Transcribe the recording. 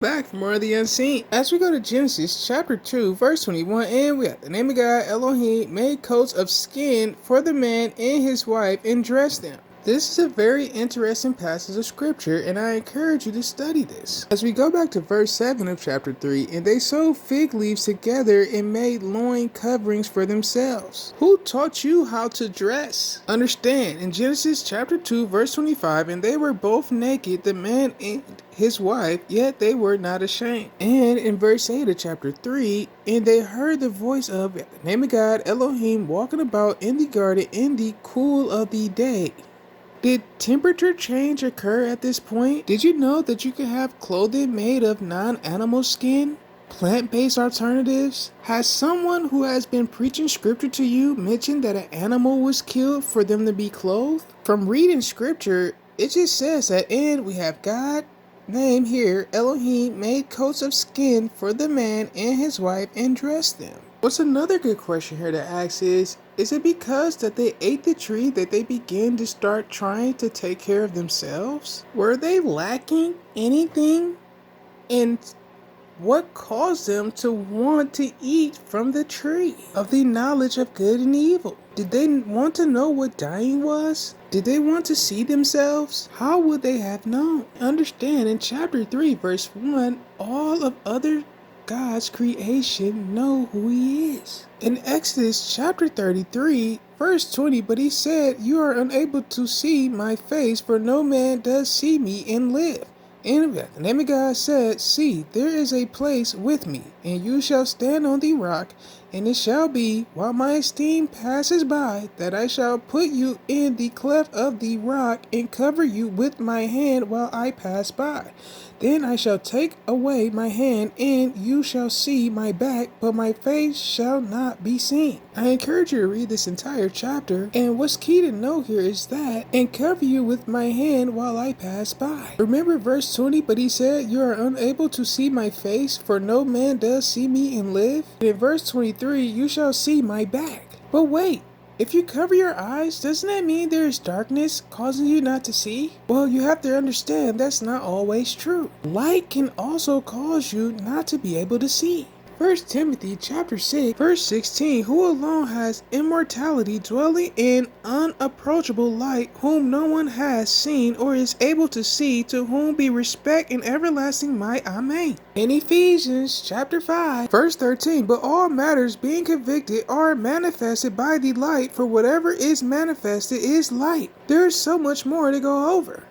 Back for more of the unseen. As we go to Genesis chapter 2, verse 21, and we have the name of God, Elohim, made coats of skin for the man and his wife and dressed them. This is a very interesting passage of scripture, and I encourage you to study this. As we go back to verse 7 of chapter 3, and they sewed fig leaves together and made loin coverings for themselves. Who taught you how to dress? Understand, in Genesis chapter 2, verse 25, and they were both naked, the man and his wife, yet they were not ashamed. And in verse 8 of chapter 3, and they heard the voice of the name of God, Elohim, walking about in the garden in the cool of the day. Did temperature change occur at this point? Did you know that you can have clothing made of non-animal skin? Plant-based alternatives? Has someone who has been preaching scripture to you mentioned that an animal was killed for them to be clothed? From reading scripture, it just says that, and we have God name here, Elohim made coats of skin for the man and his wife and dressed them. What's another good question here to ask is it because that they ate the tree that they began to start trying to take care of themselves? Were they lacking anything? And what caused them to want to eat from the tree of the knowledge of good and evil? Did they want to know what dying was? Did they want to see themselves? How would they have known? Understand, in chapter 3, verse 1, all of other God's creation know who he is. In Exodus chapter 33, verse 20, but he said, you are unable to see my face, for no man does see me and live. And the name of God said, see, there is a place with me, and you shall stand on the rock, and it shall be, while my esteem passes by, that I shall put you in the cleft of the rock, and cover you with my hand while I pass by. Then I shall take away my hand, and you shall see my back, but my face shall not be seen. I encourage you to read this entire chapter, and what's key to know here is that, and cover you with my hand while I pass by. Remember verse 20, but he said, you are unable to see my face, for no man does see me and live. And in verse 23, you shall see my back. But wait, if you cover your eyes, doesn't that mean there is darkness causing you not to see? Well, you have to understand that's not always true. Light can also cause you not to be able to see. 1 Timothy chapter 6, verse 16, who alone has immortality, dwelling in unapproachable light, whom no one has seen or is able to see, to whom be respect and everlasting might. Amen. In Ephesians chapter 5, verse 13, but all matters being convicted are manifested by the light, for whatever is manifested is light. There is so much more to go over.